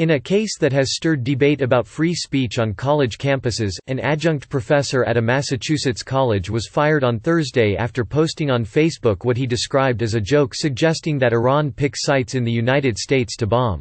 In a case that has stirred debate about free speech on college campuses, an adjunct professor at a Massachusetts college was fired on Thursday after posting on Facebook what he described as a joke suggesting that Iran picks sites in the United States to bomb.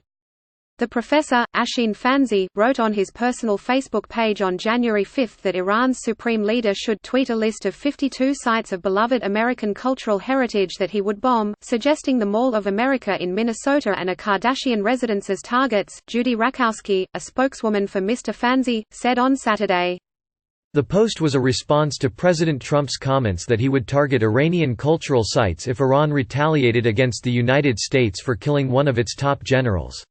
The professor, Asheen Fanzi, wrote on his personal Facebook page on January 5 that Iran's supreme leader should tweet a list of 52 sites of beloved American cultural heritage that he would bomb, suggesting the Mall of America in Minnesota and a Kardashian residence as targets. Judy Rakowski, a spokeswoman for Mr. Fanzi, said on Saturday. The post was a response to President Trump's comments that he would target Iranian cultural sites if Iran retaliated against the United States for killing one of its top generals.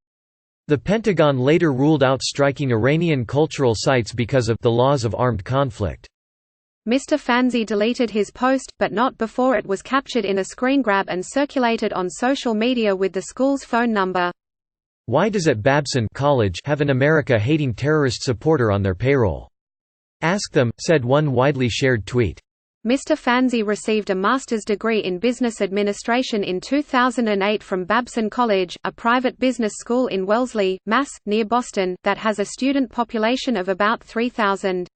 The Pentagon later ruled out striking Iranian cultural sites because of the laws of armed conflict. Mr. Fanzi deleted his post, but not before it was captured in a screen grab and circulated on social media with the school's phone number. Why does at Babson College have an America-hating terrorist supporter on their payroll? Ask them, said one widely shared tweet. Mr. Fanzi received a master's degree in business administration in 2008 from Babson College, a private business school in Wellesley, Mass., near Boston, that has a student population of about 3,000.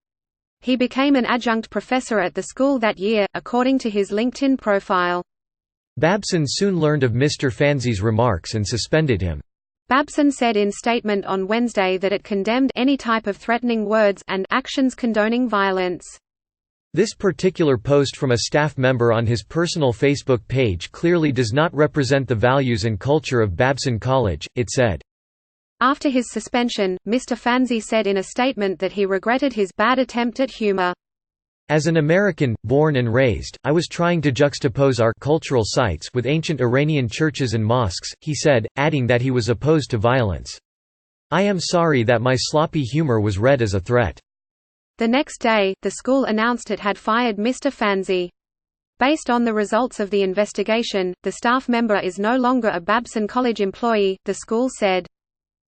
He became an adjunct professor at the school that year, according to his LinkedIn profile. Babson soon learned of Mr. Fanzi's remarks and suspended him. Babson said in statement on Wednesday that it condemned any type of threatening words and actions condoning violence. This particular post from a staff member on his personal Facebook page clearly does not represent the values and culture of Babson College, it said. After his suspension, Mr. Fanzi said in a statement that he regretted his bad attempt at humor. As an American, born and raised, I was trying to juxtapose our cultural sites with ancient Iranian churches and mosques, he said, adding that he was opposed to violence. I am sorry that my sloppy humor was read as a threat. The next day, the school announced it had fired Mr. Fanzi. Based on the results of the investigation, the staff member is no longer a Babson College employee, the school said.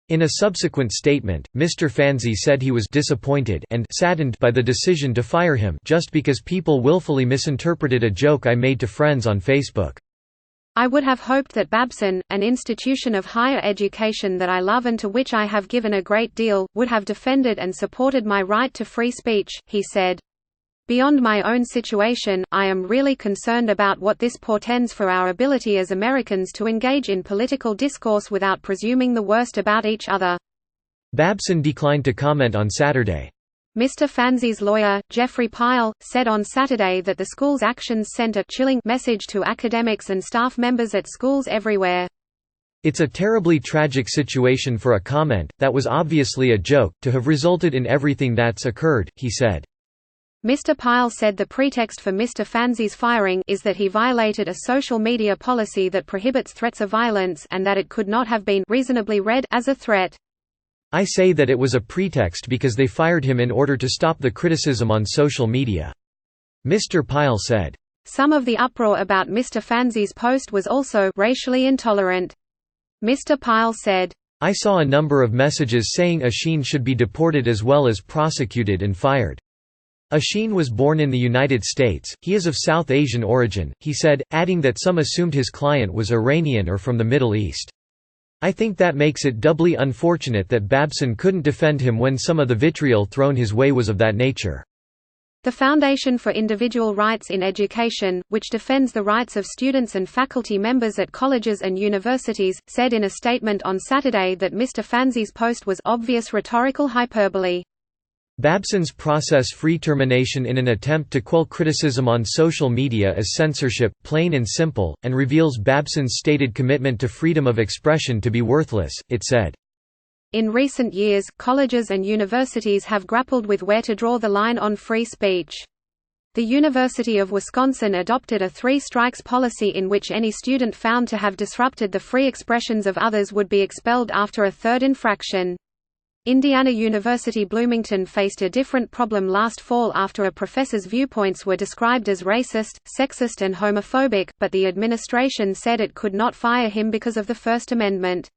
In a subsequent statement, Mr. Fanzi said he was disappointed and saddened by the decision to fire him just because people willfully misinterpreted a joke I made to friends on Facebook. I would have hoped that Babson, an institution of higher education that I love and to which I have given a great deal, would have defended and supported my right to free speech, he said. Beyond my own situation, I am really concerned about what this portends for our ability as Americans to engage in political discourse without presuming the worst about each other. Babson declined to comment on Saturday. Mr. Fanzi's lawyer, Jeffrey Pyle, said on Saturday that the school's actions sent a chilling message to academics and staff members at schools everywhere. It's a terribly tragic situation for a comment, that was obviously a joke, to have resulted in everything that's occurred, he said. Mr. Pyle said the pretext for Mr. Fanzi's firing is that he violated a social media policy that prohibits threats of violence and that it could not have been reasonably read as a threat. I say that it was a pretext because they fired him in order to stop the criticism on social media. Mr. Pyle said. Some of the uproar about Mr. Fanzi's post was also racially intolerant. Mr. Pyle said, I saw a number of messages saying Asheen should be deported as well as prosecuted and fired. Asheen was born in the United States, he is of South Asian origin, he said, adding that some assumed his client was Iranian or from the Middle East. I think that makes it doubly unfortunate that Babson couldn't defend him when some of the vitriol thrown his way was of that nature. The Foundation for Individual Rights in Education, which defends the rights of students and faculty members at colleges and universities, said in a statement on Saturday that Mr. Fanzi's post was obvious rhetorical hyperbole. Babson's process-free termination in an attempt to quell criticism on social media is censorship, plain and simple, and reveals Babson's stated commitment to freedom of expression to be worthless, it said. In recent years, colleges and universities have grappled with where to draw the line on free speech. The University of Wisconsin adopted a three-strikes policy in which any student found to have disrupted the free expressions of others would be expelled after a third infraction. Indiana University Bloomington faced a different problem last fall after a professor's viewpoints were described as racist, sexist and homophobic, but the administration said it could not fire him because of the First Amendment.